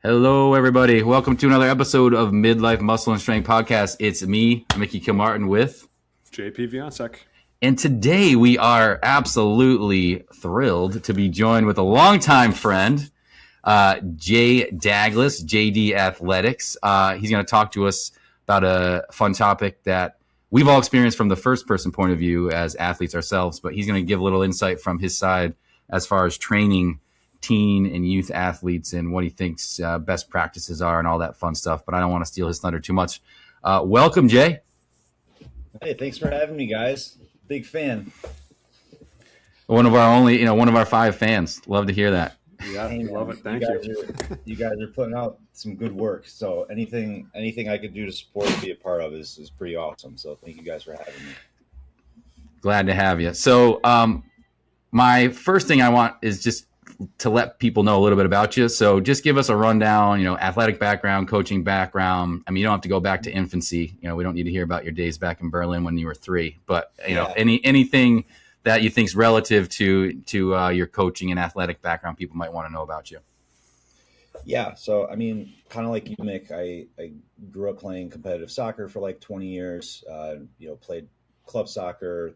Hello, everybody. Welcome to another episode of Midlife Muscle and Strength Podcast. It's me, Mickey Kilmartin, with JP Viansek. And today we are absolutely thrilled to be joined with a longtime friend, Jay Daglis, JD Athletics. He's going to talk to us about a fun topic that we've all experienced from the first person point of view as athletes ourselves, but he's going to give a little insight from his side as far as training teen and youth athletes and what he thinks best practices are and all that fun stuff. But I don't want to steal his thunder too much. Welcome, Jay. Hey, thanks for having me, guys. Big fan. One of our 5 fans. Love to hear that. Yeah, Hey, love it. Thank you. You guys are putting out some good work. So anything I could do to support and be a part of is pretty awesome. So thank you guys for having me. Glad to have you. So my first thing I want is just to let people know a little bit about you. So just give us a rundown, athletic background, coaching background. I mean, you don't have to go back to infancy. We don't need to hear about your days back in Berlin when you were 3, but anything that you think is relative to your coaching and athletic background, people might want to know about you. Yeah. So, I mean, kind of like you, Mick, I grew up playing competitive soccer for like 20 years, played club soccer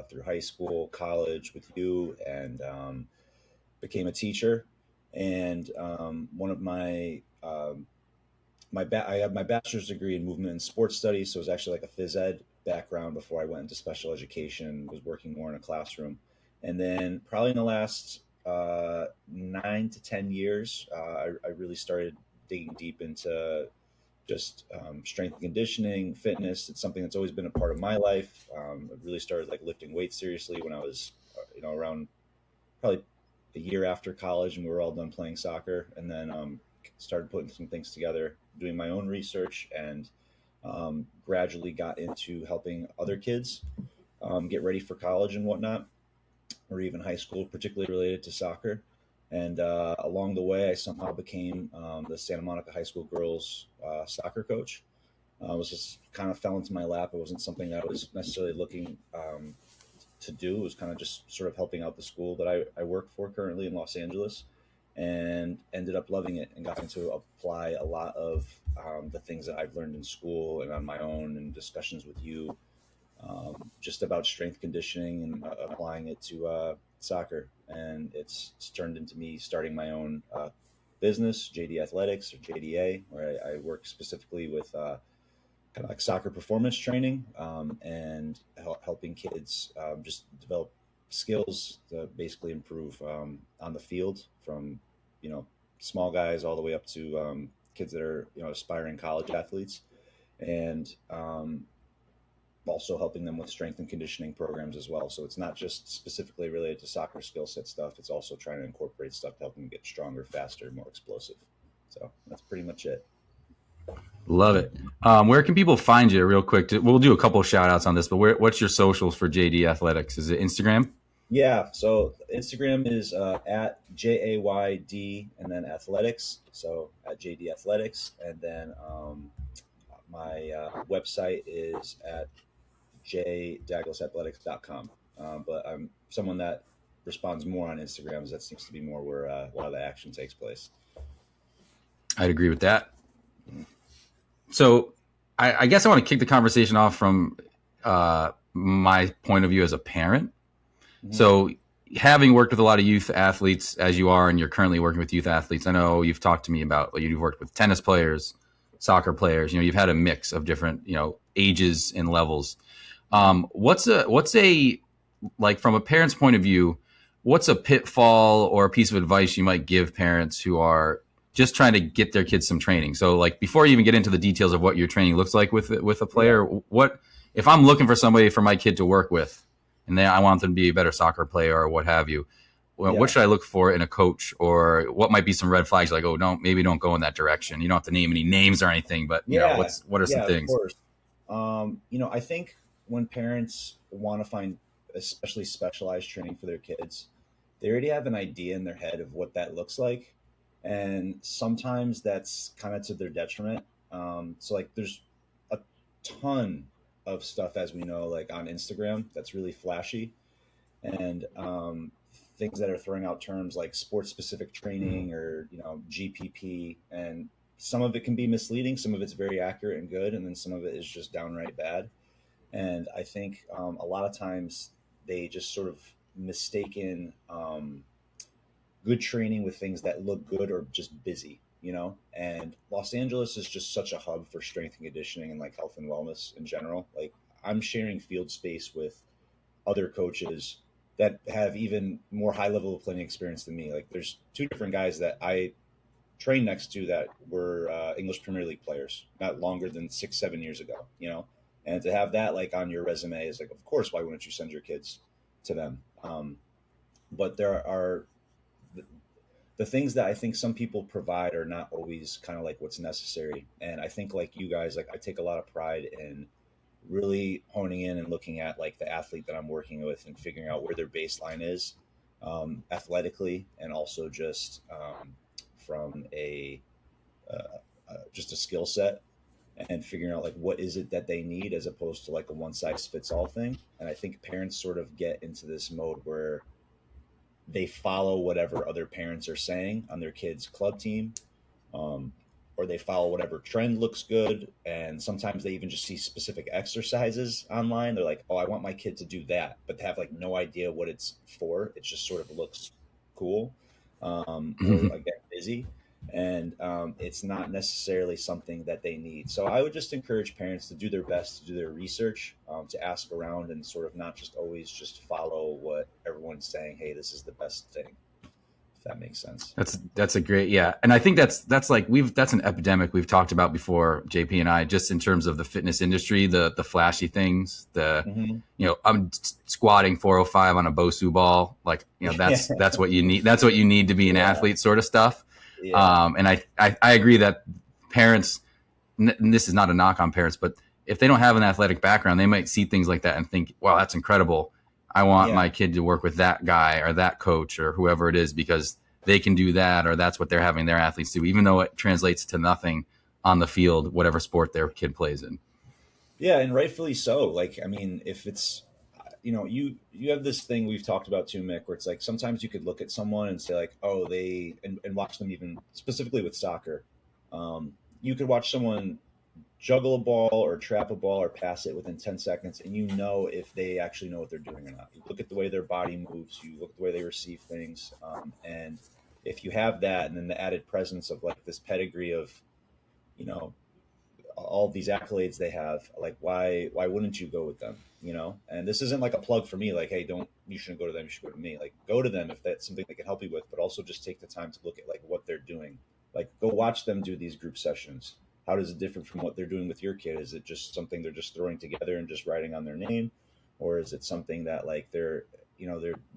through high school, college with you, and became a teacher. And one of I have my bachelor's degree in movement and sports studies. So it was actually like a phys ed background before I went into special education, was working more in a classroom. And then probably in the last 9 to 10 years, I really started digging deep into just strength and conditioning, fitness. It's something that's always been a part of my life. I really started like lifting weights seriously when I was, around probably a year after college, and we were all done playing soccer. And then started putting some things together, doing my own research, and gradually got into helping other kids get ready for college and whatnot, or even high school, particularly related to soccer. And along the way, I somehow became the Santa Monica High School girls soccer coach. It was just kind of fell into my lap. It wasn't something that I was necessarily looking to do. It was kind of just sort of helping out the school that I work for currently in Los Angeles, and ended up loving it and got to apply a lot of the things that I've learned in school and on my own, and discussions with you, just about strength conditioning, and applying it to soccer. And it's turned into me starting my own business, JD Athletics, or JDA, where I work specifically with kind of like soccer performance training, and helping kids just develop skills to basically improve on the field, from small guys all the way up to kids that are aspiring college athletes, and also helping them with strength and conditioning programs as well. So it's not just specifically related to soccer skill set stuff. It's also trying to incorporate stuff to help them get stronger, faster, more explosive. So that's pretty much it. Love it. Where can people find you real quick? We'll do a couple of shout outs on this, but what's your socials for JD Athletics? Is it Instagram? Yeah, so Instagram is at JAYD and then athletics. So at JD Athletics. And then my website is at jdaglisathletics.com. But I'm someone that responds more on Instagram, as that seems to be more where a lot of the action takes place. I'd agree with that. So I guess I want to kick the conversation off from my point of view as a parent. Mm-hmm. So having worked with a lot of youth athletes as you are, and you're currently working with youth athletes, I know you've talked to me about, you've worked with tennis players, soccer players, you've had a mix of different, ages and levels. What's a, like from a parent's point of view, what's a pitfall or a piece of advice you might give parents who are just trying to get their kids some training? So like before you even get into the details of what your training looks like with a player, what if I'm looking for somebody for my kid to work with, and then I want them to be a better soccer player or what have you? Well, what should I look for in a coach, or what might be some red flags? Like, oh, maybe don't go in that direction. You don't have to name any names or anything, but what are some things? Of course. I think when parents want to find especially specialized training for their kids, they already have an idea in their head of what that looks like. And sometimes that's kind of to their detriment. So like there's a ton of stuff, as we know, like on Instagram, that's really flashy. And things that are throwing out terms like sports specific training or, GPP, and some of it can be misleading. Some of it's very accurate and good. And then some of it is just downright bad. And I think a lot of times they just sort of mistaken good training with things that look good or just busy. And Los Angeles is just such a hub for strength and conditioning and like health and wellness in general. Like I'm sharing field space with other coaches that have even more high level of playing experience than me. Like there's two different guys that I trained next to that were English Premier League players, not longer than 6-7 years ago. And to have that like on your resume is like, of course, why wouldn't you send your kids to them? But there are the things that I think some people provide are not always kind of like what's necessary. And I think like you guys, like I take a lot of pride in really honing in and looking at like the athlete that I'm working with and figuring out where their baseline is athletically, and also just from just a skill set, and figuring out like what is it that they need as opposed to like a one size fits all thing. And I think parents sort of get into this mode where they follow whatever other parents are saying on their kid's club team, or they follow whatever trend looks good. And sometimes they even just see specific exercises online. They're like, oh, I want my kid to do that, but they have like no idea what it's for. It just sort of looks cool, or again, busy. And it's not necessarily something that they need. So I would just encourage parents to do their best to do their research, to ask around, and sort of not just always just follow what everyone's saying. Hey, this is the best thing. If that makes sense. That's a great, yeah. And I think that's like that's an epidemic we've talked about before, JP and I, just in terms of the fitness industry, the flashy things, I'm squatting 405 on a Bosu ball. Like, that's what you need. That's what you need to be an athlete sort of stuff. Yeah. And I agree that parents, and this is not a knock on parents, but if they don't have an athletic background, they might see things like that and think, wow, that's incredible. I want my kid to work with that guy or that coach or whoever it is because they can do that, or that's what they're having their athletes do, even though it translates to nothing on the field, whatever sport their kid plays in. Yeah, and rightfully so. Like, I mean, if it's, you have this thing we've talked about too, Mick, where it's like sometimes you could look at someone and say like, oh, and watch them, even specifically with soccer. You could watch someone juggle a ball or trap a ball or pass it within 10 seconds, and if they actually know what they're doing or not. You look at the way their body moves, you look at the way they receive things, and if you have that, and then the added presence of like this pedigree of, all these accolades they have, like why wouldn't you go with them? And this isn't like a plug for me, like, hey, you shouldn't go to them, you should go to me. Like, go to them if that's something they can help you with, but also just take the time to look at like what they're doing. Like, go watch them do these group sessions. How does it differ from what they're doing with your kid? Is it just something they're just throwing together and just writing on their name? Or is it something that like they're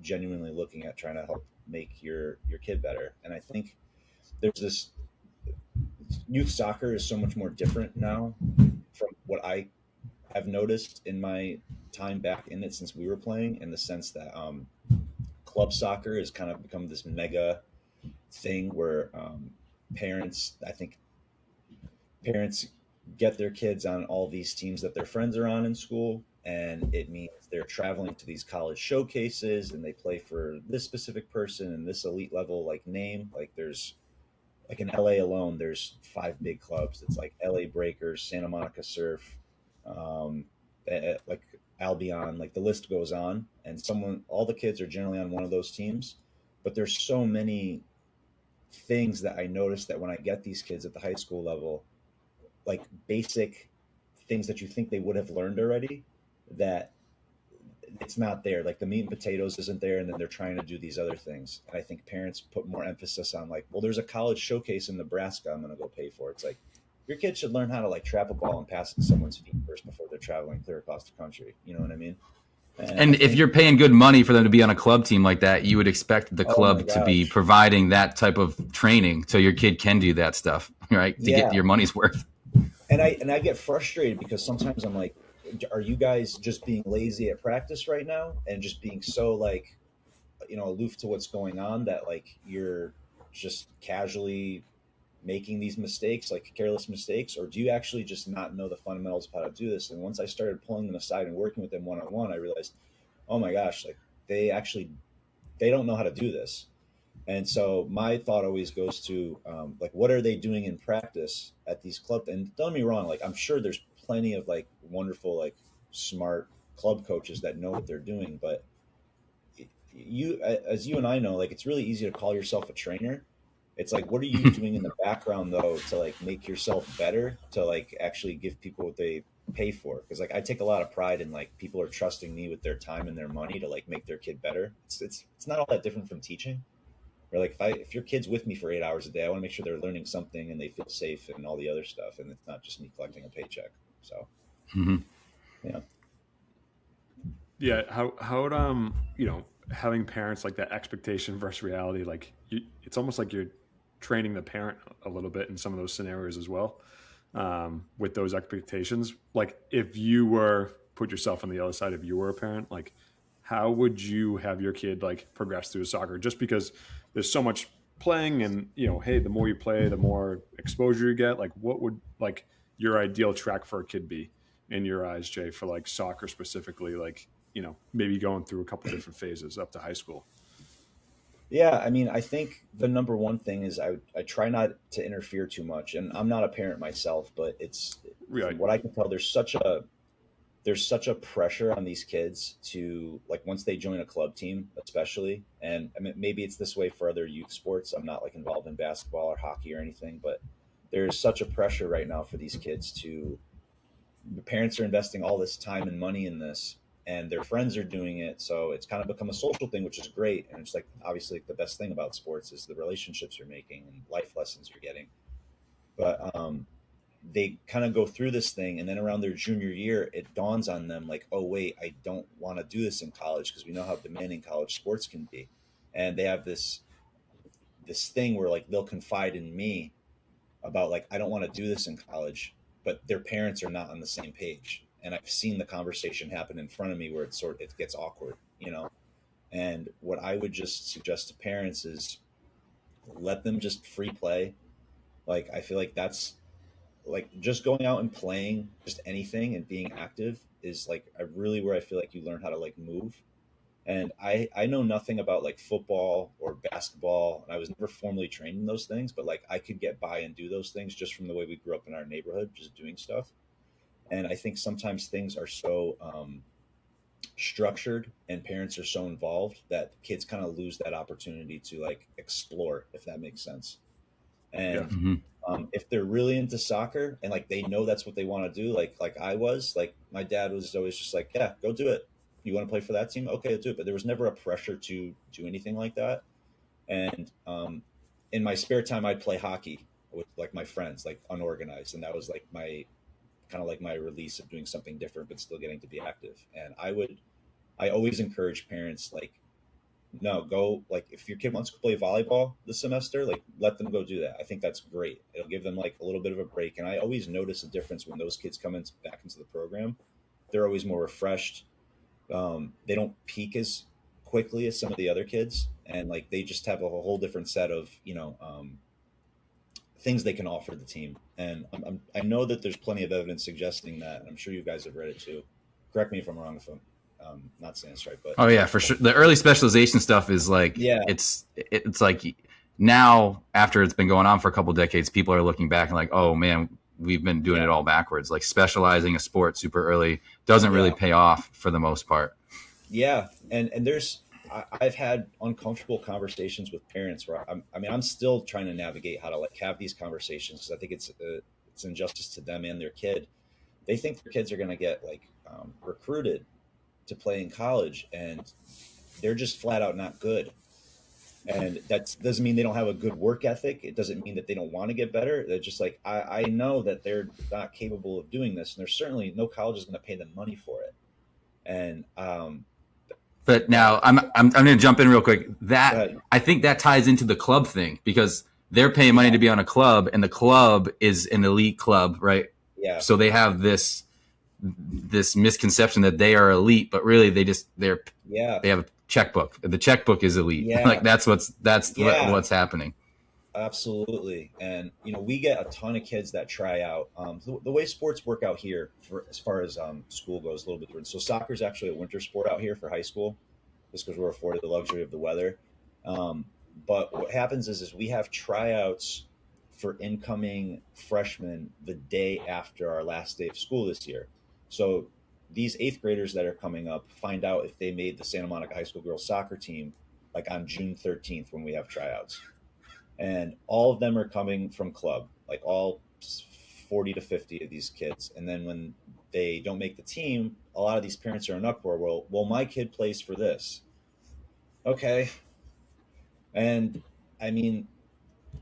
genuinely looking at trying to help make your kid better? And I think there's this youth soccer is so much more different now from what I have noticed in my time back in it since we were playing, in the sense that club soccer has kind of become this mega thing where parents get their kids on all these teams that their friends are on in school, and it means they're traveling to these college showcases and they play for this specific person and this elite level like name. Like there's like in LA alone, there's 5 big clubs. It's like LA Breakers, Santa Monica Surf, like Albion, like the list goes on. And all the kids are generally on one of those teams, but there's so many things that I noticed that when I get these kids at the high school level, like basic things that you think they would have learned already, that it's not there. Like the meat and potatoes isn't there, and then they're trying to do these other things. And I think parents put more emphasis on like, well, there's a college showcase in Nebraska I'm going to go pay for. It's like, your kid should learn how to like trap a ball and pass it to someone's feet first before they're traveling clear across the country. You know what I mean? And if you're paying good money for them to be on a club team like that, you would expect the club to be providing that type of training so your kid can do that stuff, right? To get your money's worth. And I get frustrated because sometimes I'm like, are you guys just being lazy at practice right now and just being so like, aloof to what's going on that like you're just casually making these mistakes, like careless mistakes? Or do you actually just not know the fundamentals of how to do this? And once I started pulling them aside and working with them one-on-one, I realized, oh my gosh, like they actually they don't know how to do this. And so my thought always goes to like, what are they doing in practice at these clubs? And don't get me wrong, like I'm sure there's plenty of like wonderful, like smart club coaches that know what they're doing. But you, as you and I know, like it's really easy to call yourself a trainer. It's like, what are you doing in the background though to like make yourself better, to like actually give people what they pay for? Because like I take a lot of pride in like people are trusting me with their time and their money to like make their kid better. It's not all that different from teaching. Or like if your kid's with me for 8 hours a day, I want to make sure they're learning something and they feel safe and all the other stuff, and it's not just me collecting a paycheck. So, Mm-hmm. yeah, Yeah. How would having parents like that expectation versus reality, like it's almost like you're training the parent a little bit in some of those scenarios as well, with those expectations. Like if you were put yourself on the other side, if you were a parent, like how would you have your kid like progress through soccer? Just because there's so much playing, and hey, the more you play, the more exposure you get. Like what would like your ideal track for a kid be in your eyes, Jay, for like soccer specifically? Like maybe going through a couple different phases up to high school. yeah. I mean, I think the number one thing is I try not to interfere too much, and I'm not a parent myself, but it's from Right. what I can tell, there's such a pressure on these kids to like once they join a club team, especially, and I mean maybe it's this way for other youth sports. I'm not like involved in basketball or hockey or anything, but there's such a pressure right now for these kids to the parents are investing all this time and money in this, and their friends are doing it, so it's kind of become a social thing, which is great. And it's like obviously the best thing about sports is the relationships you're making and life lessons you're getting. But they kind of go through this thing, and then around their junior year it dawns on them like, oh wait, I don't want to do this in college, because we know how demanding college sports can be. And they have this thing where like they'll confide in me about like, I don't want to do this in college, but their parents are not on the same page, and I've seen the conversation happen in front of me where it gets awkward. And what I would just suggest to parents is let them just free play. Like I feel like that's like just going out and playing just anything and being active is like I really where I feel like you learn how to like move. And I know nothing about like football or basketball, and I was never formally trained in those things, but like I could get by and do those things just from the way we grew up in our neighborhood, just doing stuff. And I think sometimes things are so structured and parents are so involved that kids kind of lose that opportunity to like explore, if that makes sense. Yeah. And Mm-hmm. if they're really into soccer and like they know that's what they want to do, like I was, like my dad was always just like, yeah, go do it. You want to play for that team? Okay, do it. But there was never a pressure to do anything like that. And in my spare time, I'd play hockey with like my friends, like unorganized, and that was like my kind of like my release of doing something different, but still getting to be active. And I always encourage parents like, no, go like if your kid wants to play volleyball this semester, like let them go do that. I think that's great. It'll give them like a little bit of a break. And I always notice a difference when those kids come in back into the program. They're always more refreshed. They don't peak as quickly as some of the other kids, and like they just have a whole different set of things they can offer the team. And I know that there's plenty of evidence suggesting that. And I'm sure you guys have read it too. Correct me if I'm wrong, if I'm not saying this right, but Oh yeah, for sure. The early specialization stuff is like yeah, it's like now after it's been going on for a couple decades, people are looking back and like, oh man, we've been doing it all backwards. Like specializing a sport super early doesn't really pay off for the most part. yeah. And I've had uncomfortable conversations with parents where I'm still trying to navigate how to like have these conversations, because I think it's injustice to them and their kid. They think their kids are going to get like recruited to play in college, and they're just flat out not good. And that doesn't mean they don't have a good work ethic. It doesn't mean that they don't want to get better. They're just like, I know that they're not capable of doing this, and there's certainly no college is going to pay them money for it. And But now I'm going to jump in real quick. That but I think that ties into the club thing, because they're paying money to be on a club, and the club is an elite club, right? yeah, So they have this misconception that they are elite, but really yeah, they have a checkbook. The checkbook is elite. yeah, Like that's yeah, what's happening. absolutely. And we get a ton of kids that try out. The way sports work out here, for as far as school goes, a little bit different. So soccer is actually a winter sport out here for high school. just because we're afforded the luxury of the weather. But what happens is we have tryouts for incoming freshmen the day after our last day of school this year. So these eighth graders that are coming up find out if they made the Santa Monica High School girls soccer team like on June 13th when we have tryouts. And all of them are coming from club, like all 40 to 50 of these kids. And then when they don't make the team, a lot of these parents are in uproar. Well, my kid plays for this. Okay. And I mean,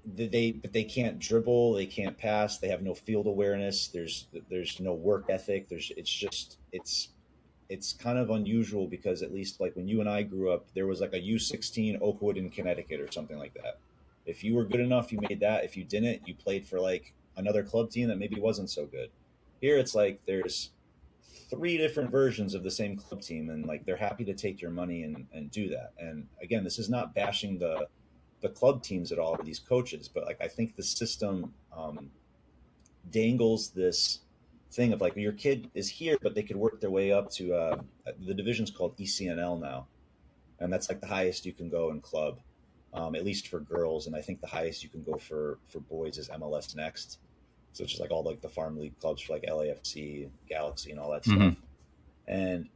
they can't dribble, they can't pass, they have no field awareness. There's no work ethic. It's kind of unusual because at least like when you and I grew up, there was like a U16 Oakwood in Connecticut or something like that. If you were good enough, you made that. If you didn't, you played for like another club team that maybe wasn't so good. Here it's like there's three different versions of the same club team, and like they're happy to take your money and do that. And again, this is not bashing the club teams at all, or these coaches, but like I think the system dangles this thing of like your kid is here, but they could work their way up to the division's called ECNL now, and that's like the highest you can go in club, at least for girls, and I think the highest you can go for boys is MLS Next, so it's just like all like the farm league clubs for like LAFC, Galaxy, and all that stuff, and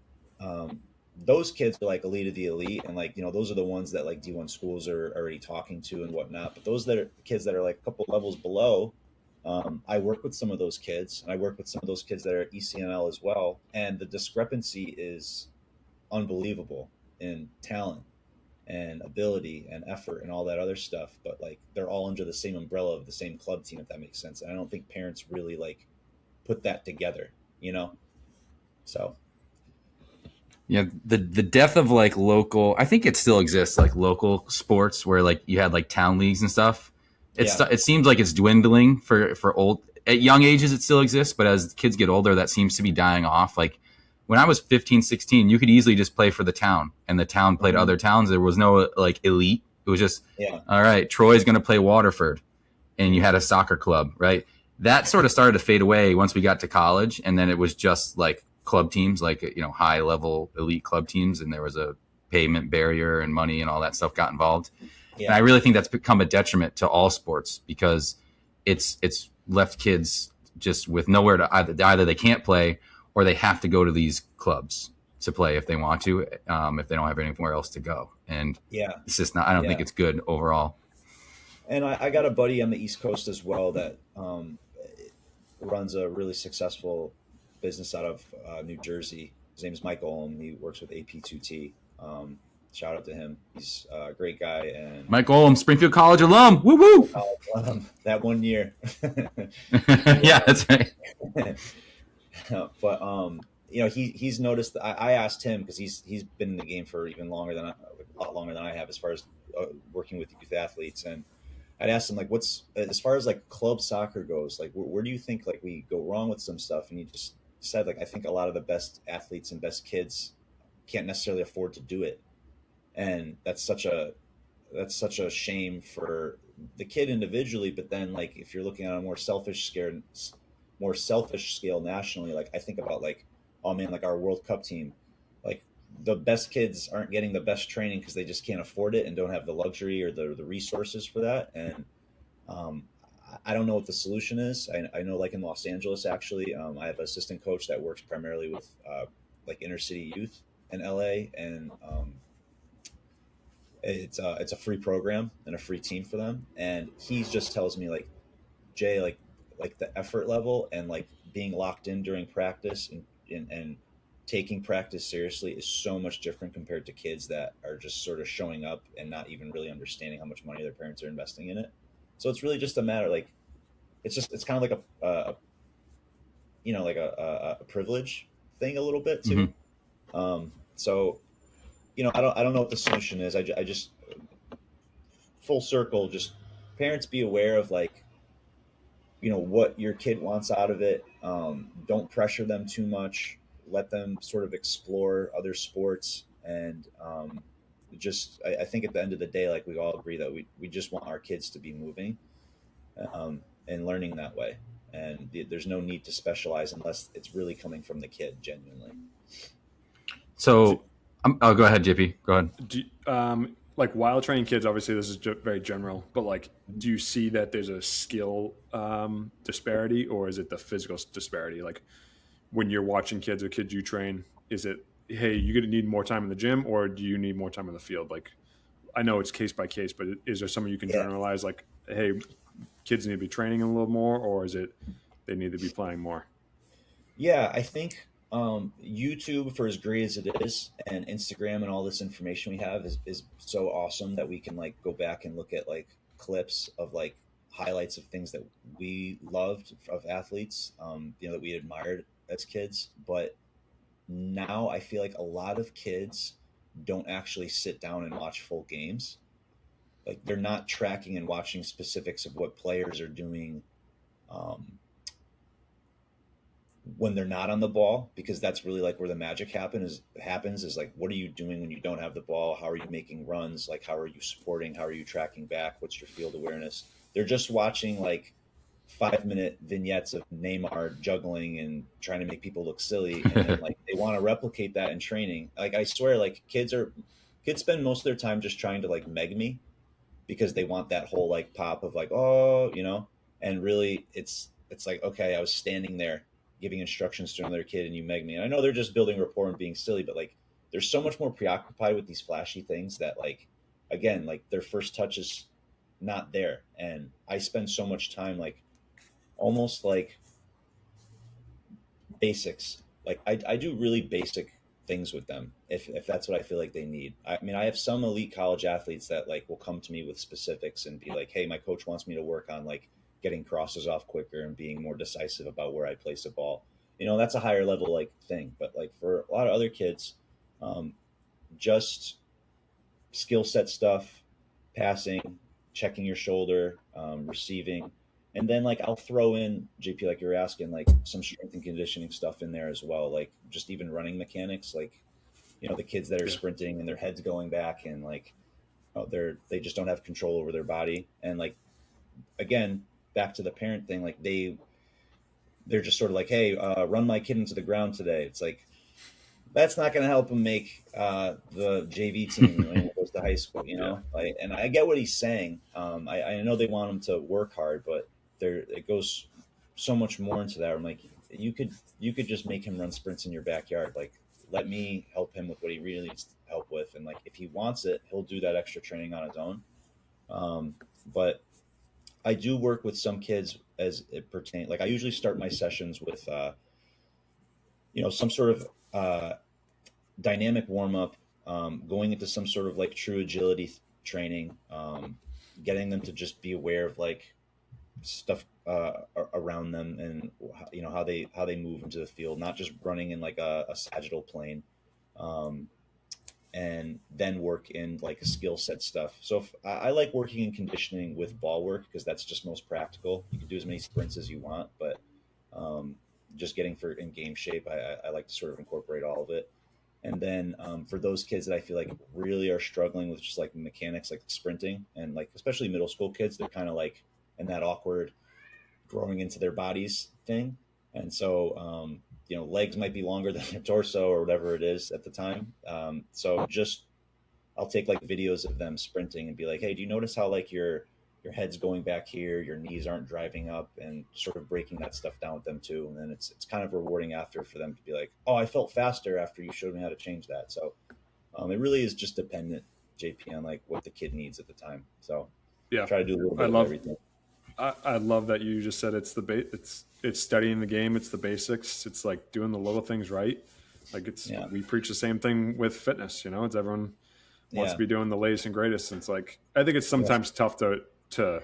those kids are like elite of the elite, and like those are the ones that like D1 schools are already talking to and whatnot. But those that are kids that are like a couple levels below, I work with some of those kids, and I work with some of those kids that are at ECNL as well, and the discrepancy is unbelievable in talent and ability and effort and all that other stuff. But like they're all under the same umbrella of the same club team, if that makes sense. And I don't think parents really like put that together, so. Yeah, the death of like local, I think it still exists, like local sports where like you had like town leagues and stuff. It seems like it's dwindling for old, at young ages it still exists, but as kids get older that seems to be dying off. Like when I was 15, 16, you could easily just play for the town, and the town played other towns. There was no like elite. It was just, all right, Troy's going to play Waterford, and you had a soccer club, right? That sort of started to fade away once we got to college, and then it was just like club teams, like high level elite club teams, and there was a payment barrier and money and all that stuff got involved. And I really think that's become a detriment to all sports because it's left kids just with nowhere to either they can't play or they have to go to these clubs to play if they want to, if they don't have anywhere else to go. And it's just not, I don't think it's good overall. And I got a buddy on the East Coast as well that runs a really successful business out of New Jersey. His name is Mike Olm. He works with AP2T. Shout out to him. He's a great guy. And Mike Olm, Springfield College alum. Woo woo! That 1 year. Yeah, that's right. But he's noticed that I asked him because he's been in the game for even longer than a lot longer than I have as far as working with youth athletes, and I'd asked him like, what's as far as like club soccer goes, like where do you think like we go wrong with some stuff? And he just said like, I think a lot of the best athletes and best kids can't necessarily afford to do it, and that's such a shame for the kid individually. But then like if you're looking at a more selfish scale nationally, like I think about like, oh man, like our World Cup team, like the best kids aren't getting the best training because they just can't afford it and don't have the luxury or the resources for that. And I don't know what the solution is. I know like in Los Angeles, actually, I have an assistant coach that works primarily with like inner city youth in LA, and it's a free program and a free team for them. And he just tells me like, Jay, like the effort level and like being locked in during practice and taking practice seriously is so much different compared to kids that are just sort of showing up and not even really understanding how much money their parents are investing in it. So it's really just a matter like it's kind of like a privilege thing a little bit too. So I don't know what the solution is. I just full circle, just parents be aware of like what your kid wants out of it. Don't pressure them too much. Let them sort of explore other sports. And I think at the end of the day, like we all agree that we just want our kids to be moving and learning that way. And there's no need to specialize unless it's really coming from the kid genuinely. So Oh, go ahead, JP. Go ahead. Like while training kids, obviously this is very general, but like, do you see that there's a skill disparity, or is it the physical disparity? Like when you're watching kids or kids you train, is it, hey, you're going to need more time in the gym, or do you need more time in the field? Like, I know it's case by case, but is there something you can Yeah. generalize? Like, hey, kids need to be training a little more, or is it they need to be playing more? Yeah, I think YouTube, for as great as it is, and Instagram and all this information we have is so awesome that we can like go back and look at like clips of like highlights of things that we loved of athletes, that we admired as kids. But now I feel like a lot of kids don't actually sit down and watch full games. Like they're not tracking and watching specifics of what players are doing. Um, when they're not on the ball, because that's really like where the magic happens is like, what are you doing when you don't have the ball? How are you making runs? Like, how are you supporting? How are you tracking back? What's your field awareness? They're just watching like 5-minute vignettes of Neymar juggling and trying to make people look silly. And then like they want to replicate that in training. Like, I swear, like kids spend most of their time just trying to like meg me because they want that whole like pop of like, oh, and really it's like, okay, I was standing there giving instructions to another kid and you meg me. And I know they're just building rapport and being silly, but like they're so much more preoccupied with these flashy things that like, again, like their first touch is not there. And I spend so much time like almost like basics. Like I do really basic things with them if that's what I feel like they need. I mean, I have some elite college athletes that like will come to me with specifics and be like, hey, my coach wants me to work on like getting crosses off quicker and being more decisive about where I place a ball. That's a higher level like thing. But like for a lot of other kids, just skill set stuff, passing, checking your shoulder, receiving. And then like I'll throw in, JP, like you're asking, like some strength and conditioning stuff in there as well. Like just even running mechanics, like, the kids that are sprinting and their heads going back and like, they just don't have control over their body. And like, again, back to the parent thing, like they're just sort of like, hey, run my kid into the ground today. It's like, that's not going to help him make the JV team when he goes to high school, Like, and I get what he's saying. I know they want him to work hard, but it goes so much more into that. I'm like, you could just make him run sprints in your backyard. Like, let me help him with what he really needs help with, and like if he wants it, he'll do that extra training on his own. But I do work with some kids as it pertains. Like I usually start my sessions with, some sort of dynamic warm up, going into some sort of like true agility training, getting them to just be aware of like stuff around them and how they move into the field, not just running in like a sagittal plane. And then work in like skill set stuff. So if I like working in conditioning with ball work because that's just most practical. You can do as many sprints as you want, but just getting in game shape, I like to sort of incorporate all of it. And then for those kids that I feel like really are struggling with just like mechanics, like sprinting, and like especially middle school kids, they're kind of like in that awkward growing into their bodies thing. And so, legs might be longer than their torso or whatever it is at the time. So I'll take like videos of them sprinting and be like, hey, do you notice how like your head's going back here, your knees aren't driving up, and sort of breaking that stuff down with them too. And then it's kind of rewarding after for them to be like, oh, I felt faster after you showed me how to change that. So it really is just dependent, JP, on like what the kid needs at the time. So try to do a little bit of everything. I love that you just said it's it's studying the game. It's the basics. It's like doing the little things right. Like we preach the same thing with fitness. It's everyone wants to be doing the latest and greatest. And it's like, I think it's sometimes tough to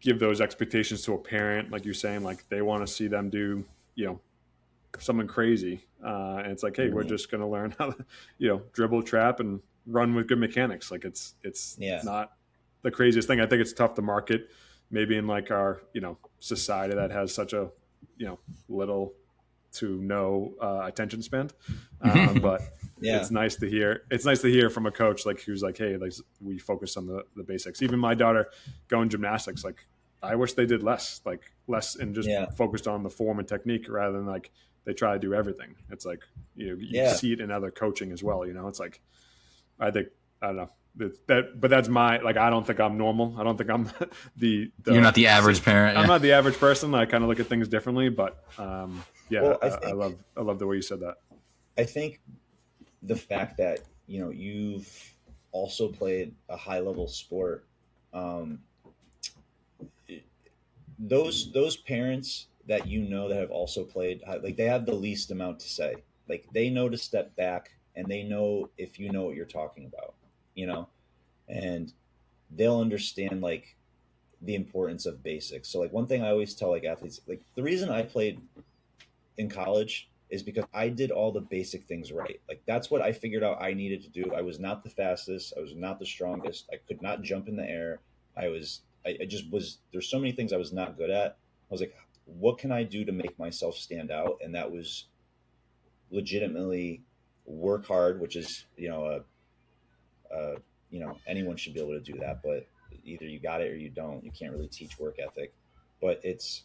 give those expectations to a parent. Like you're saying, like they want to see them do, something crazy. And it's like, hey, we're just going to learn how to, dribble, trap, and run with good mechanics. Like it's not the craziest thing. I think it's tough to market maybe in like our, society that has such a, little to no attention span. But it's nice to hear. It's nice to hear from a coach like who's like, hey, like we focus on the basics. Even my daughter going gymnastics, like I wish they did less and just Yeah. focused on the form and technique rather than like they try to do everything. It's like, you Yeah. see it in other coaching as well. It's like, I don't know but that's my, like, I don't think I'm normal. I don't think I'm You're not the average parent. I'm not the average person. I kind of look at things differently, but Well, I love the way you said that. I think the fact that you've also played a high level sport, um, those parents that that have also played, like, they have the least amount to say. Like, they know to step back, and they know if you know what you're talking about, and they'll understand like the importance of basics. So like one thing I always tell like athletes, like the reason I played in college is because I did all the basic things right. Like that's what I figured out I needed to do. I was not the fastest. I was not the strongest. I could not jump in the air. I just was, there's so many things I was not good at. I was like, what can I do to make myself stand out? And that was legitimately work hard, which is, anyone should be able to do that, but either you got it or you don't. You can't really teach work ethic, but it's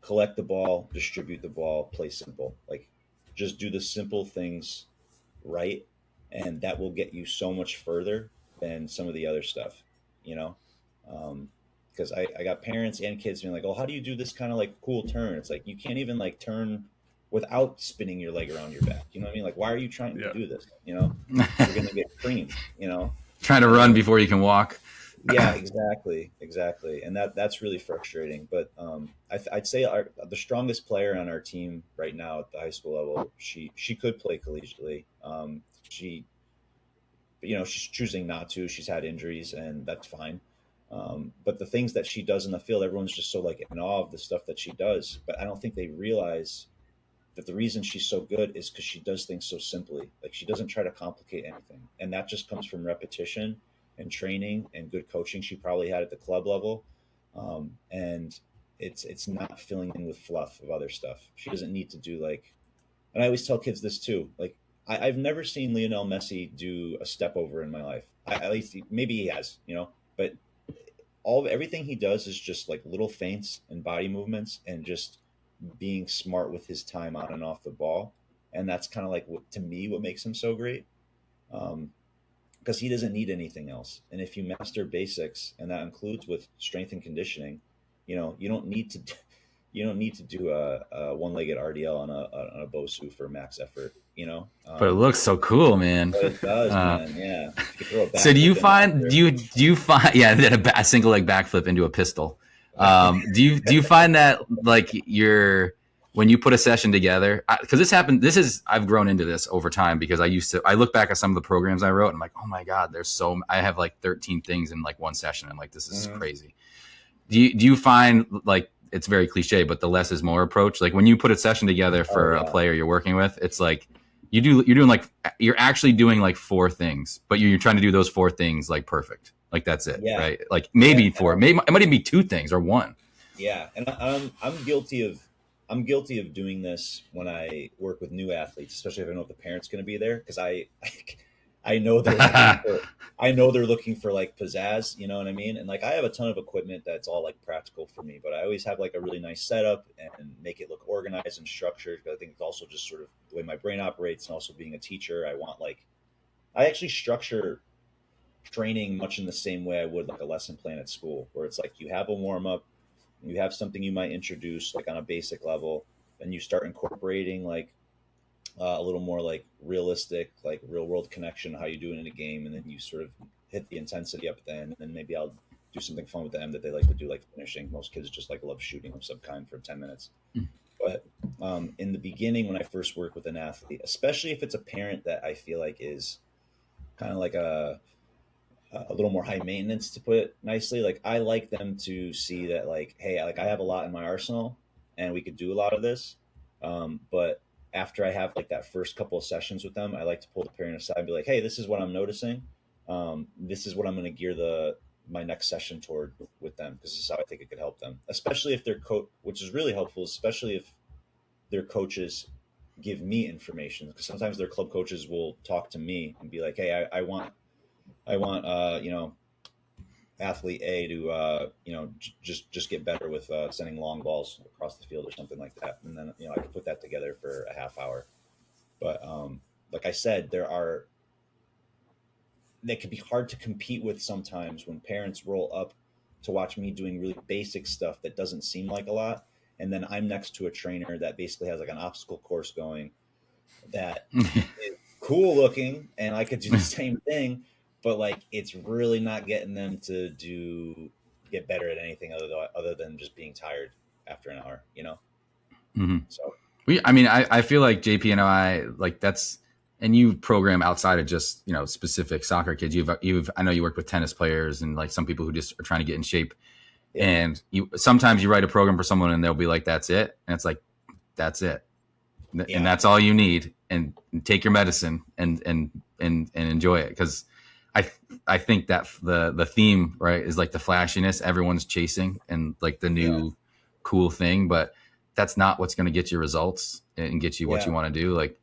collect the ball, distribute the ball, play simple. Like, just do the simple things right, and that will get you so much further than some of the other stuff, you know? Because I got parents and kids being like, oh, how do you do this kind of like cool turn? It's like, you can't even like turn without spinning your leg around your back. You know what I mean? Like, why are you trying to do this? You're going to get creamed, Trying to run before you can walk. Yeah, exactly. And that's really frustrating. But I'd say the strongest player on our team right now at the high school level, she could play collegiately. She's choosing not to. She's had injuries, and that's fine. But the things that she does in the field, everyone's just so like in awe of the stuff that she does. But I don't think they realize that the reason she's so good is because she does things so simply. Like, she doesn't try to complicate anything, and that just comes from repetition and training and good coaching she probably had at the club level. And it's not filling in with fluff of other stuff. She doesn't need to do like, and I always tell kids this too. Like, I've never seen Lionel Messi do a step over in my life. At least maybe he has, but everything he does is just like little feints and body movements and just being smart with his time on and off the ball. And that's kind of like to me what makes him so great. Because he doesn't need anything else. And if you master basics, and that includes with strength and conditioning, you don't need to do a one-legged RDL on a Bosu for max effort, But it looks so cool, man. But it does, man. Yeah. So do you find a single leg backflip into a pistol? Do you find that like when you put a session together, because I've grown into this over time, because I look back at some of the programs I wrote and I'm like, oh my God, I have like 13 things in like one session. I'm like, this is crazy. Do you find like, it's very cliche, but the less is more approach? Like when you put a session together for a player you're working with, it's like you're actually doing like 4 things, but you're trying to do those 4 things like perfect. Like that's it, right? Like maybe 4, maybe it might even be 2 things or 1. Yeah, and I'm guilty of doing this when I work with new athletes, especially if I know if the parent's going to be there, because I know they're looking for like pizzazz, you know what I mean? And like, I have a ton of equipment that's all like practical for me, but I always have like a really nice setup and make it look organized and structured. Because I think it's also just sort of the way my brain operates, and also being a teacher, I actually structure training much in the same way I would like a lesson plan at school, where it's like you have a warm up, you have something you might introduce like on a basic level, and you start incorporating like a little more like realistic, like real world connection, how you do it in a game, and then you sort of hit the intensity up at the end, and then maybe I'll do something fun with them that they like to do, like finishing. Most kids just like love shooting of some kind for 10 minutes. But in the beginning, when I first work with an athlete, especially if it's a parent that I feel like is kind of like a little more high maintenance, to put it nicely, like I like them to see that like, hey, like I have a lot in my arsenal and we could do a lot of this. But after I have like that first couple of sessions with them, I like to pull the parent aside and be like, hey, this is what I'm noticing. This is what I'm going to gear my next session toward with them, because this is how I think it could help them, especially if their coach, which is really helpful, especially if their coaches give me information, because sometimes their club coaches will talk to me and be like, hey, I want athlete A to just get better with sending long balls across the field or something like that, and then I could put that together for a half hour. But like I said, they can be hard to compete with sometimes when parents roll up to watch me doing really basic stuff that doesn't seem like a lot, and then I'm next to a trainer that basically has like an obstacle course going that is cool looking, and I could do the same thing, but like it's really not getting them to get better at anything other than just being tired after an hour, Mm-hmm. So I feel like JP and I, like, that's, and you program outside of just, specific soccer kids. I know you work with tennis players and like some people who just are trying to get in shape. yeah, And sometimes you write a program for someone and they'll be like, that's it. And it's like, that's it. Yeah. And that's all you need. And take your medicine and enjoy it. Cause I think that the theme, right, is like the flashiness everyone's chasing and like the new cool thing, but that's not what's going to get you results and get you what you want to do. Like,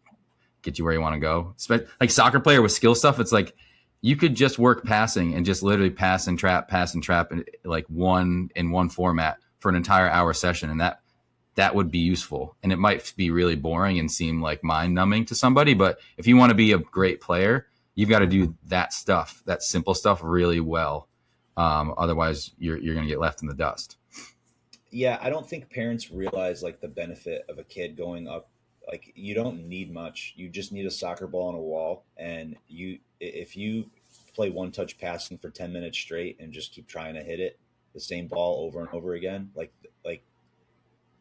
get you where you want to go. Like soccer player with skill stuff, it's like you could just work passing and just literally pass and trap, and like one format for an entire hour session, and that would be useful. And it might be really boring and seem like mind numbing to somebody, but if you want to be a great player, you've got to do that stuff, that simple stuff, really well. Otherwise, you're going to get left in the dust. Yeah, I don't think parents realize like the benefit of a kid going up. Like you don't need much. You just need a soccer ball on a wall, and if you play one touch passing for 10 minutes straight and just keep trying to hit it the same ball over and over again, like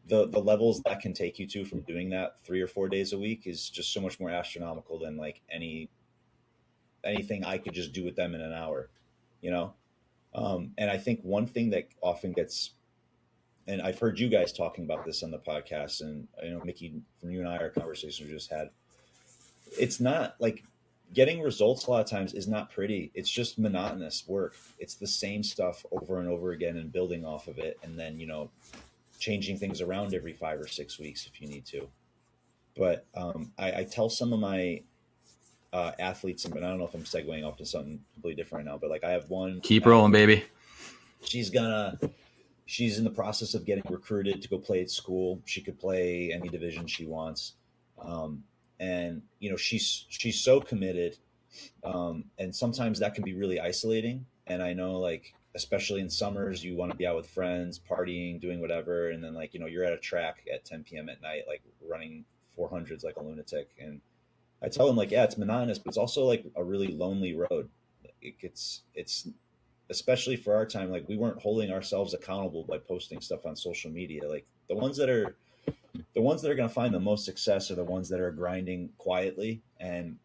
the levels that can take you to from doing that 3 or 4 days a week is just so much more astronomical than like anything I could just do with them in an hour, you know. And I think one thing that often gets, and I've heard you guys talking about this on the podcast, and Mickey, from you and I, our conversation we just had, it's not like getting results a lot of times is not pretty. It's just monotonous work. It's the same stuff over and over again and building off of it, and then changing things around every 5 or 6 weeks if you need to. But I tell some of my athletes, and I don't know if I'm segueing off to something completely different right now, but like I have one. Keep rolling, baby. She's in the process of getting recruited to go play at school. She could play any division she wants. And she's so committed. And sometimes that can be really isolating. And I know, like, especially in summers, you want to be out with friends, partying, doing whatever. And then like, you're at a track at 10 PM at night, like running 400s like a lunatic. And I tell them like, yeah, it's monotonous, but it's also like a really lonely road. It's especially for our time, like we weren't holding ourselves accountable by posting stuff on social media. Like the ones that are going to find the most success are the ones that are grinding quietly and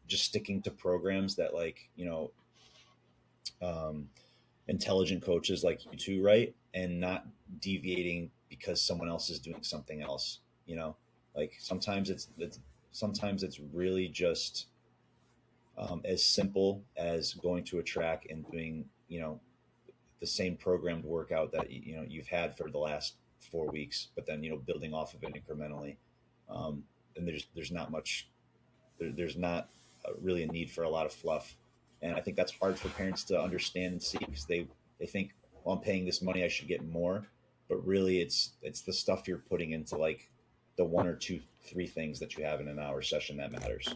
just sticking to programs that intelligent coaches like you two write, and not deviating because someone else is doing something else. Like sometimes it's really just as simple as going to a track and doing, the same programmed workout that you've had for the last 4 weeks, but then building off of it incrementally. And there's not much, there's not really a need for a lot of fluff, and I think that's hard for parents to understand and see, because they think, well, I'm paying this money, I should get more, but really it's the stuff you're putting into like the 1 or 2, 3 things that you have in an hour session that matters.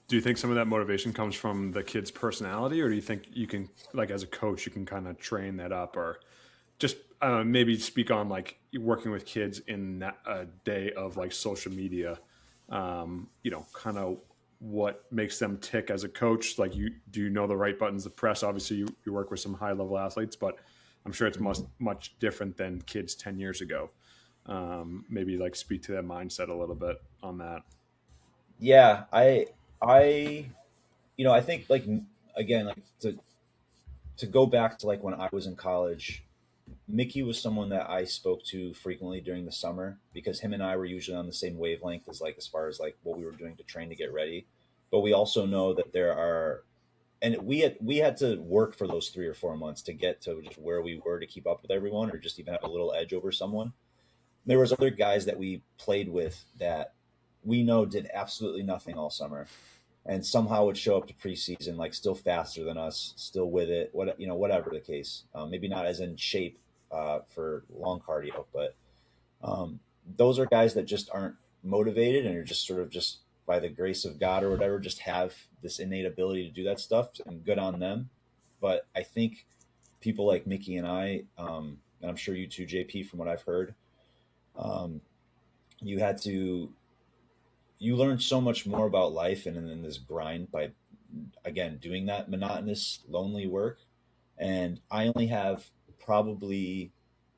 Do you think some of that motivation comes from the kid's personality, or do you think you can, like as a coach, you can kind of train that up, or just maybe speak on like working with kids in a day of like social media, kind of what makes them tick as a coach? Like do you know the right buttons to press? Obviously you work with some high level athletes, but I'm sure it's much different than kids 10 years ago. Maybe like speak to their mindset a little bit on that. Yeah, I think like, again, like to go back to like when I was in college, Mickey was someone that I spoke to frequently during the summer, because him and I were usually on the same wavelength as far as like what we were doing to train to get ready. But we also know that and we had to work for those 3 or 4 months to get to just where we were, to keep up with everyone or just even have a little edge over someone. There was other guys that we played with that we know did absolutely nothing all summer. and somehow would show up to preseason like still faster than us, still with it, whatever the case. Maybe not as in shape for long cardio, but those are guys that just aren't motivated and are just sort of just by the grace of God or whatever, just have this innate ability to do that stuff, and good on them. But I think people like Mickey and I, and I'm sure you too, JP, from what I've heard, um, you learn so much more about life and in this grind by, again, doing that monotonous, lonely work. And I only have probably,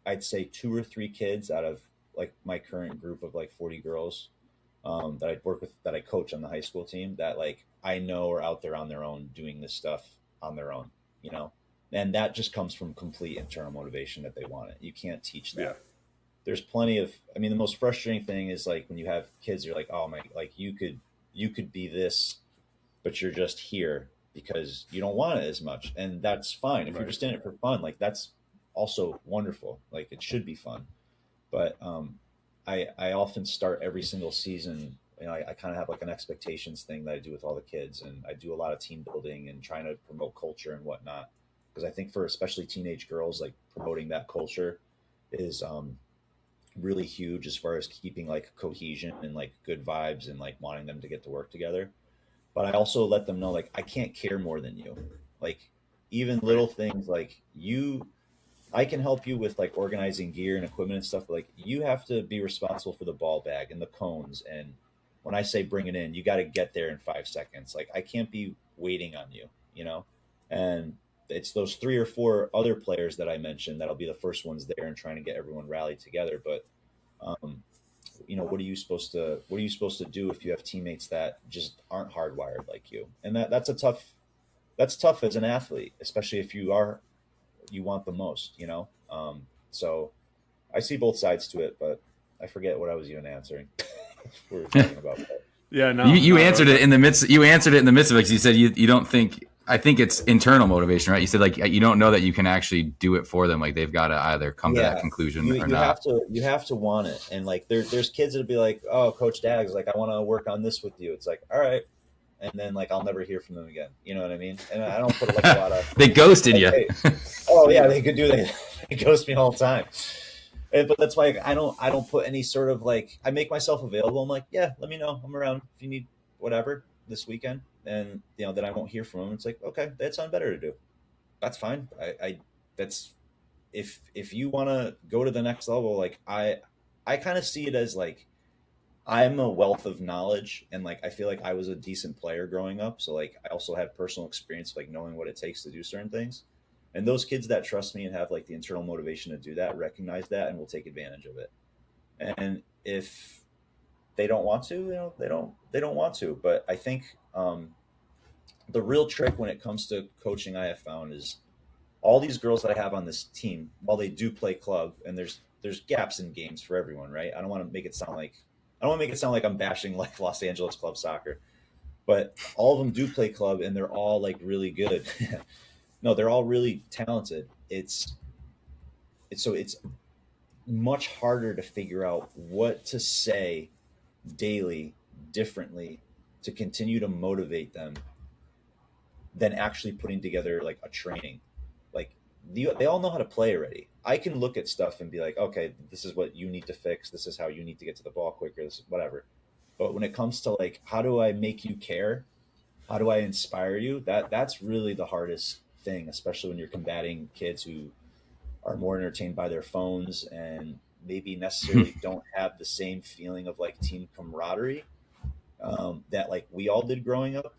I'd say 2 or 3 kids out of like my current group of like 40 girls that I work with, that I coach on the high school team, that like I know are out there on their own doing this stuff on their own, and that just comes from complete internal motivation that they want it. You can't teach that. Yeah. There's plenty of, I mean, the most frustrating thing is like when you have kids, you're like, oh my, like you could be this, but you're just here because you don't want it as much. And that's fine. If you're just in it for fun, like that's also wonderful. Like it should be fun. But I often start every single season, I kind of have like an expectations thing that I do with all the kids. And I do a lot of team building and trying to promote culture and whatnot. Because I think for especially teenage girls, like promoting that culture is really huge as far as keeping like cohesion and like good vibes and like wanting them to get to work together. But I also let them know, like, I can't care more than you. Like even little things like I can help you with like organizing gear and equipment and stuff, but like you have to be responsible for the ball bag and the cones. And when I say bring it in, you got to get there in 5 seconds. Like I can't be waiting on you, and it's those 3 or 4 other players that I mentioned that'll be the first ones there and trying to get everyone rallied together. But what are you supposed to do if you have teammates that just aren't hardwired like you? And that's tough as an athlete, especially if you want the most, so I see both sides to it, but I forget what I was even answering. We were talking about that. Yeah, no, you answered it in the midst. You answered it in the midst of it because you said you don't think. I think it's internal motivation, right? You said like you don't know that you can actually do it for them. Like they've got to either come to that conclusion or not. You have to want it, and like there's kids that'll be like, "Oh, Coach Dags, like I want to work on this with you." It's like, all right, and then like I'll never hear from them again. You know what I mean? And I don't put like a lot of they ghosted you. Oh yeah, they could do that. They ghost me all the time. But that's why I don't put any sort of like, I make myself available. I'm like, yeah, let me know. I'm around if you need whatever this weekend. And then I won't hear from them. It's like, okay, that's something better to do. That's fine. That's if you want to go to the next level, like I kind of see it as like I'm a wealth of knowledge, and like I feel like I was a decent player growing up. So like I also have personal experience, like knowing what it takes to do certain things. And those kids that trust me and have like the internal motivation to do that, recognize that, and will take advantage of it. And if they don't want to, they don't want to. But I think the real trick when it comes to coaching, I have found, is all these girls that I have on this team, while they do play club, and there's gaps in games for everyone, right? I don't want to make it sound like I'm bashing like Los Angeles club soccer, but all of them do play club, and they're all like really good. No, they're all really talented. It's much harder to figure out what to say daily differently to continue to motivate them than actually putting together like a training. Like they all know how to play already. I can look at stuff and be like, okay, this is what you need to fix. This is how you need to get to the ball quicker. This is whatever. But when it comes to like, how do I make you care? How do I inspire you? That's really the hardest thing, especially when you're combating kids who are more entertained by their phones and maybe necessarily don't have the same feeling of like team camaraderie that like we all did growing up.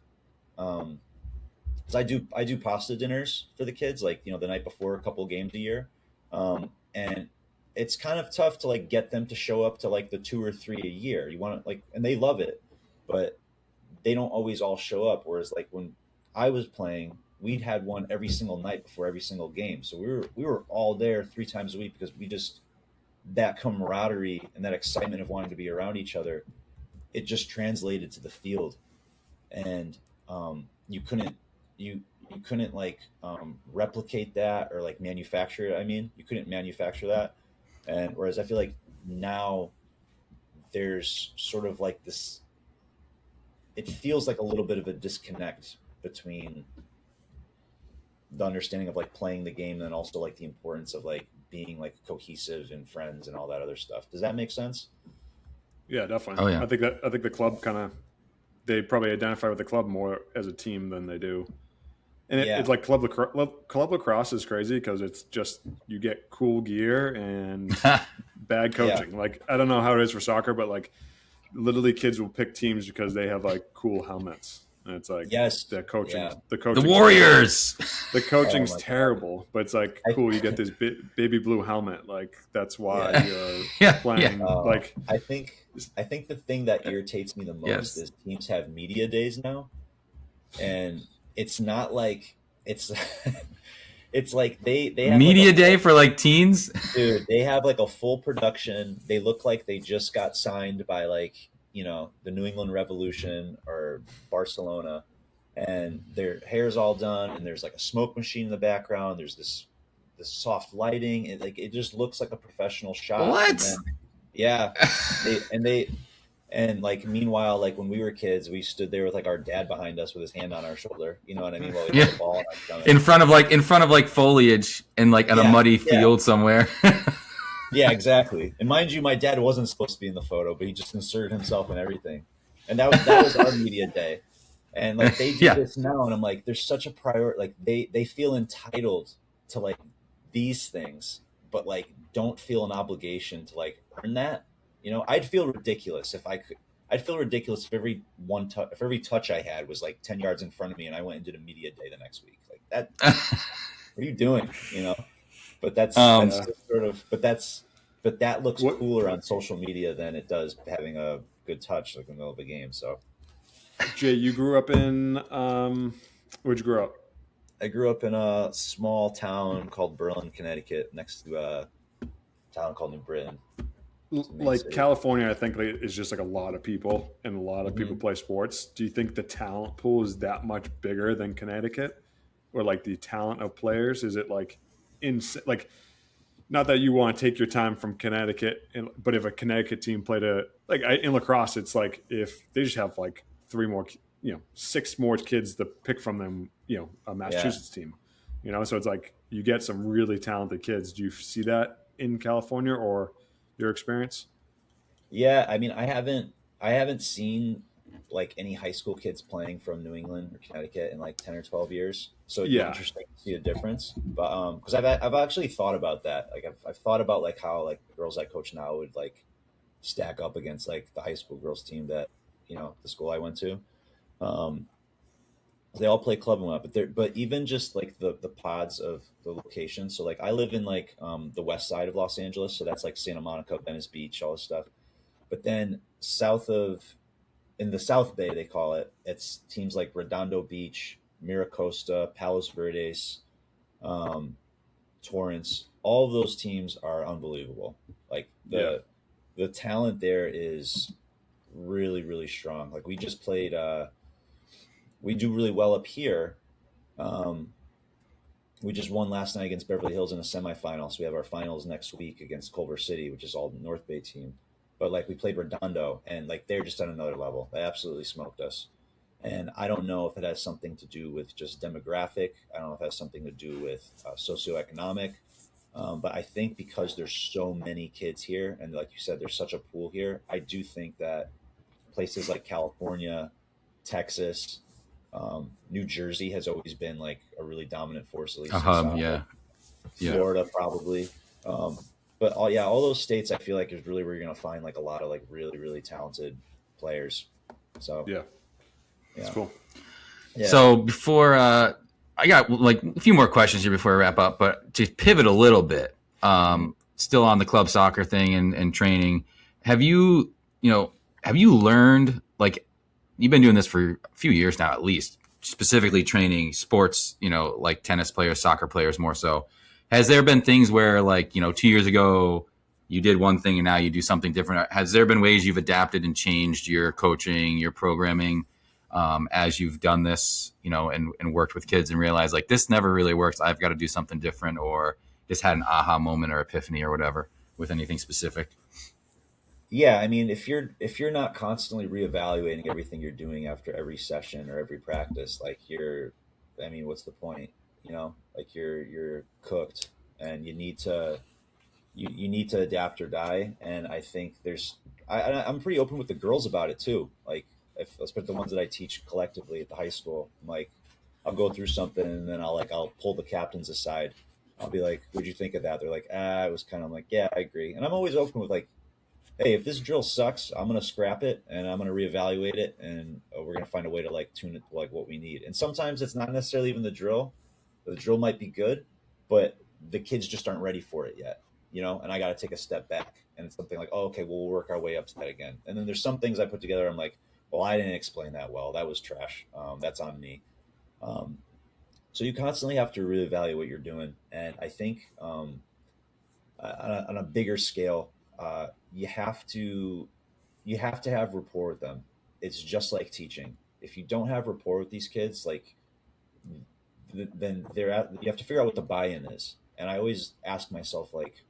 Because I do pasta dinners for the kids, like the night before a couple games a year, and it's kind of tough to like get them to show up to like the 2 or 3 a year. You want to like, and they love it, but they don't always all show up. Whereas like when I was playing, we'd had one every single night before every single game. So we were all there 3 times a week because that camaraderie and that excitement of wanting to be around each other, it just translated to the field. And you couldn't like replicate that or like manufacture it. I mean, you couldn't manufacture that. And whereas I feel like now there's sort of like this it feels like a little bit of a disconnect between the understanding of like playing the game and also like the importance of like being like cohesive and friends and all that other stuff. Does that make sense? Yeah, definitely. Oh yeah. I think the club they probably identify with the club more as a team than they do. And it's like club lacrosse is crazy because it's just you get cool gear and bad coaching. Yeah. Like I don't know how it is for soccer, but like literally kids will pick teams because they have like cool helmets. And it's like Yes. the coaching, Yeah. The Warriors. The coaching's Oh my God. terrible, but it's like cool. You get this baby blue helmet. Like that's why Yeah. you're playing. Like I think the thing that irritates me the most Yes. is teams have media days now, and it's not like it's it's like they have Media like day for like teens. dude, they have like a full production. They look like they just got signed by like, you know, the New England Revolution or Barcelona, and their hair's all done, and there's like a smoke machine in the background. There's this soft lighting, and like it just looks like a professional shot. What? And then, yeah, and like meanwhile, like when we were kids, we stood there with like our dad behind us with his hand on our shoulder. You know what I mean? While we Yeah. had the ball in our stomach. in front of like foliage and like on a Yeah, muddy yeah. field somewhere. Yeah, exactly. And mind you, my dad wasn't supposed to be in the photo, but he just inserted himself in everything. And that was our media day. And like they do Yeah. this now, and I'm like, there's such a priority. Like they feel entitled to like these things, but like don't feel an obligation to like earn that. You know, I'd feel ridiculous if I could. I'd feel ridiculous if if every touch I had was like 10 yards in front of me, and I went and did a media day the next week. Like that. What are you doing? You know. But that's just sort of. But that looks cooler on social media than it does having a good touch like in the middle of a game. So, Jay, you grew up in where'd you grow up? I grew up in a small town called Berlin, Connecticut, next to a town called New Britain. Like city. California, I think like, is just like a lot of people and a lot of people play sports. Do you think the talent pool is that much bigger than Connecticut, or like the talent of players? Is it like like not that you want to take your time from Connecticut, but if a Connecticut team played in lacrosse, it's like if they just have like 6 more kids to pick from them, a Massachusetts team, so it's like you get some really talented kids. Do you see that in California or your experience? Yeah, I mean, I haven't seen like any high school kids playing from New England or Connecticut in like 10 or 12 years. So it'd be interesting to see a difference. But because I've actually thought about that. Like I've thought about like how like the girls I coach now would like stack up against like the high school girls team that, the school I went to. They all play club and whatnot, but even just like the pods of the location. So like I live in like the west side of Los Angeles, so that's like Santa Monica, Venice Beach, all this stuff. But then in the South Bay, they call it, it's teams like Redondo Beach, Miracosta, Palos Verdes, Torrance. All of those teams are unbelievable. Like the talent there is really, really strong. Like we just played. We do really well up here. We just won last night against Beverly Hills in a semifinal. So we have our finals next week against Culver City, which is all the North Bay team. But like we played Redondo, and like they're just on another level. They absolutely smoked us. And I don't know if it has something to do with just demographic. I don't know if it has something to do with socioeconomic. But I think because there's so many kids here, and like you said, there's such a pool here, I do think that places like California, Texas, New Jersey has always been like a really dominant force. At least Florida probably. But all those states, I feel like is really where you're going to find like a lot of like really, really talented players. So that's cool. Yeah. So before I got like a few more questions here before I wrap up, but to pivot a little bit, still on the club soccer thing and training, have you learned, like you've been doing this for a few years now, at least specifically training sports, like tennis players, soccer players more so. Has there been things where like, 2 years ago you did one thing and now you do something different? Has there been ways you've adapted and changed your coaching, your programming, as you've done this, and worked with kids and realized like this never really works. I've got to do something different, or just had an aha moment or epiphany or whatever with anything specific? Yeah, I mean, if you're not constantly reevaluating everything you're doing after every session or every practice, like I mean, what's the point? You know, like you're cooked, and you need to adapt or die. And I think I'm pretty open with the girls about it too. Like, if especially the ones that I teach collectively at the high school, I'm like, I'll go through something, and then I'll pull the captains aside. I'll be like, "What'd you think of that?" They're like, "Ah, it was kind of." I'm like, "Yeah, I agree." And I'm always open with like, "Hey, if this drill sucks, I'm gonna scrap it and I'm gonna reevaluate it, and we're gonna find a way to like tune it to like what we need." And sometimes it's not necessarily even the drill. The drill might be good, but the kids just aren't ready for it yet, you know. And I got to take a step back, and it's something like, "Oh, okay, well, we'll work our way up to that again." And then there's some things I put together. I'm like, "Well, I didn't explain that well. That was trash. That's on me." Um, so you constantly have to reevaluate what you're doing, and I think on a bigger scale, you have to have rapport with them. It's just like teaching. If you don't have rapport with these kids, like then you have to figure out what the buy-in is. And I always ask myself, like,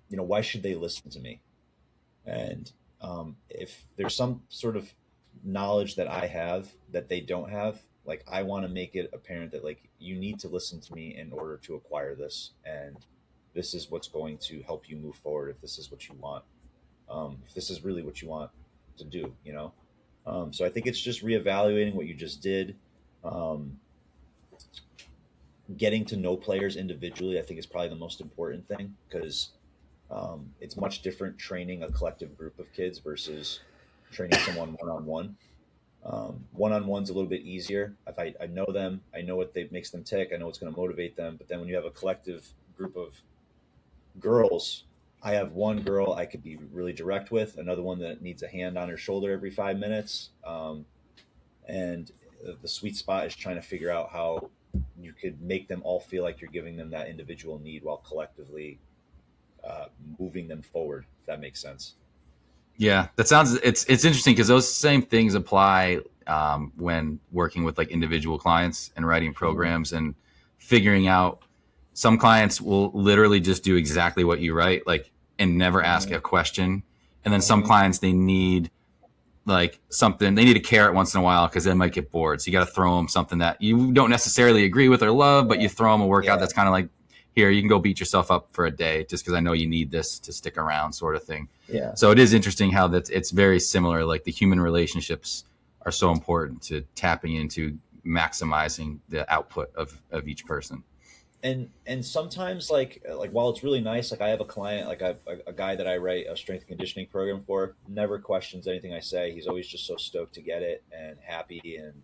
you know, why should they listen to me? And if there's some sort of knowledge that I have that they don't have, like, I want to make it apparent that like you need to listen to me in order to acquire this, and this is what's going to help you move forward if this is what you want. If this is really what you want to do, you know. So I think it's just reevaluating what you just did. Um, Getting to know players individually, I think, is probably the most important thing, because it's much different training a collective group of kids versus training someone one on one. One on one's a little bit easier. If I know them, I know what makes them tick, I know what's going to motivate them. But then when you have a collective group of girls, I have one girl I could be really direct with, another one that needs a hand on her shoulder every 5 minutes. And the sweet spot is trying to figure out how you could make them all feel like you're giving them that individual need while collectively moving them forward, if that makes sense. Yeah, that sounds. It's interesting because those same things apply when working with like individual clients and writing programs and figuring out. Some clients will literally just do exactly what you write, like, and never ask a question. And then some clients, they need like something. They need a carrot once in a while because they might get bored. So you got to throw them something that you don't necessarily agree with or love, but you throw them a workout that's kind of like, here, you can go beat yourself up for a day just because I know you need this to stick around, sort of thing. Yeah. So it is interesting how it's very similar. Like the human relationships are so important to tapping into maximizing the output of each person. And sometimes like while it's really nice, like I have a client, like a guy that I write a strength and conditioning program for, never questions anything I say. He's always just so stoked to get it and happy. And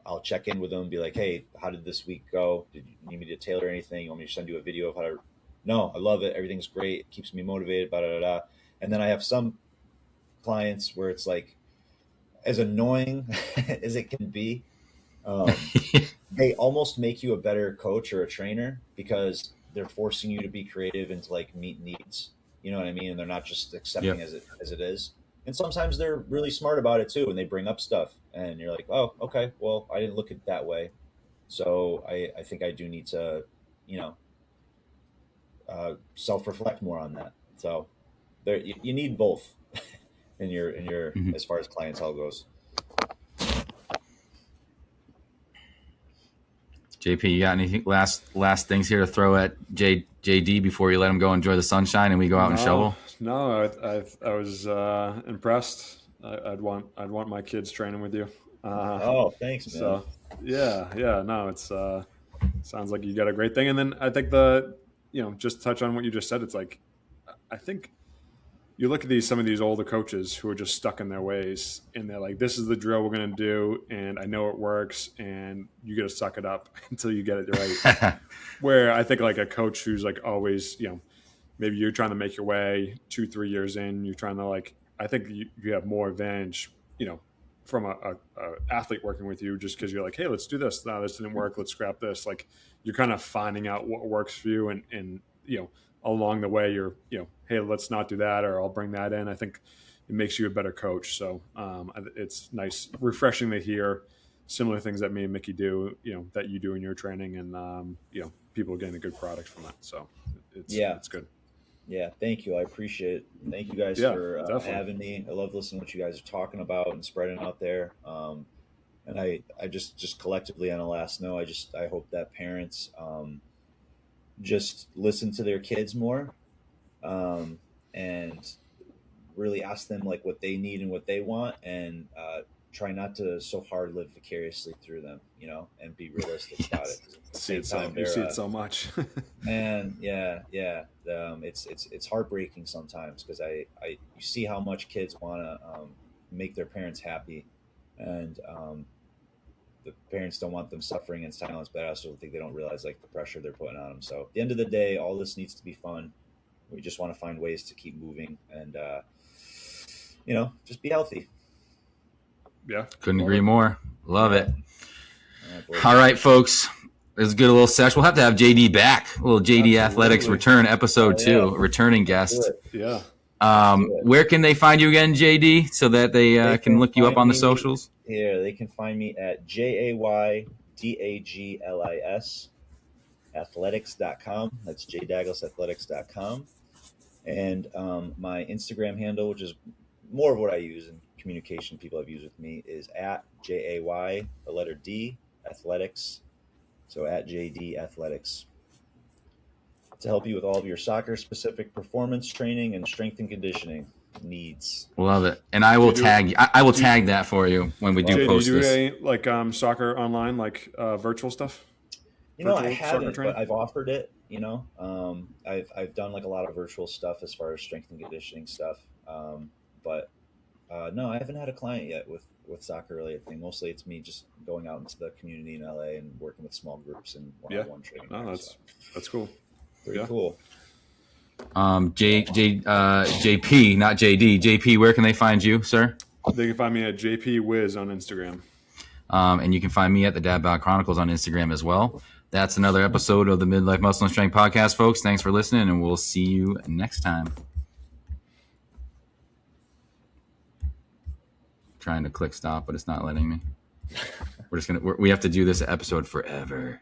I'll check in with him and be like, "Hey, how did this week go? Did you need me to tailor anything? You want me to send you a video of how to?" "No, I love it. Everything's great. It keeps me motivated." Blah, blah, blah. And then I have some clients where it's like, as annoying as it can be, they almost make you a better coach or a trainer because they're forcing you to be creative and to like meet needs. You know what I mean? And they're not just accepting as it is. And sometimes they're really smart about it too, and they bring up stuff, and you're like, "Oh, okay, well, I didn't look at it that way." So I think I do need to, you know, self reflect more on that. So there, you need both in your as far as clientele goes. JP, you got anything last things here to throw at JD before you let him go enjoy the sunshine and we go out and shovel? No, I was impressed. I'd want my kids training with you. Oh, thanks, man. So yeah, no, it's sounds like you got a great thing. And then I think just touch on what you just said. It's like, I think you look at some of these older coaches who are just stuck in their ways, and they're like, "This is the drill we're going to do, and I know it works, and you got to suck it up until you get it right." Where I think like a coach who's like always, maybe you're trying to make your way 2-3 years in, you're trying to like, I think you have more advantage, from a athlete working with you, just because you're like, "Hey, let's do this. No, this didn't work. Let's scrap this." Like, you're kind of finding out what works for you, and along the way you're, "Hey, let's not do that," or "I'll bring that in." I think it makes you a better coach. So it's nice, refreshing to hear similar things that me and Mickey do, that you do in your training, and people are getting a good product from that. So it's good. Yeah, thank you. I appreciate it. Thank you guys Yeah, for definitely. having me. I love listening to what you guys are talking about and spreading out there. And I just collectively on a last note, I hope that parents just listen to their kids more, um, and really ask them like what they need and what they want, and try not to so hard live vicariously through them, and be realistic about it. Yes. 'Cause at the same time, You they're see it so much. man, yeah, yeah. It's heartbreaking sometimes because you see how much kids want to make their parents happy, and the parents don't want them suffering in silence. But I also think they don't realize like the pressure they're putting on them. So at the end of the day, all this needs to be fun. We just want to find ways to keep moving and just be healthy. Yeah. Couldn't agree more. Love it. All right, boys. All right, folks. This is good. A little session. We'll have to have JD back. A little JD Athletics Absolutely. return episode Oh, 2. yeah. Returning Do guest. it. Yeah. Where can they find you again, JD, so that they They can look you up find on the me- socials? Yeah, they can find me at JAYDAGLIS athletics.com. That's jdaglisathletics.com. And my Instagram handle, which is more of what I use in communication people have used with me, is at JAY, the letter D, athletics. So at JD Athletics. To help you with all of your soccer specific performance training and strength and conditioning needs. Love it. And I will tag you. I will tag that for you when we do Jay, do you post do this. any like soccer online, like virtual stuff? I Virtual soccer haven't, training? but I've offered it. I've done like a lot of virtual stuff as far as strength and conditioning stuff. But no, I haven't had a client yet with soccer related thing. Mostly it's me just going out into the community in LA and working with small groups and one-on-one training. Oh, that's cool. Pretty cool. JP, not JD. JP, where can they find you, sir? They can find me at JP Wiz on Instagram. And you can find me at the Dad Bod Chronicles on Instagram as well. That's another episode of the Midlife Muscle and Strength Podcast, folks. Thanks for listening, and we'll see you next time. Trying to click stop, but it's not letting me. We have to do this episode forever.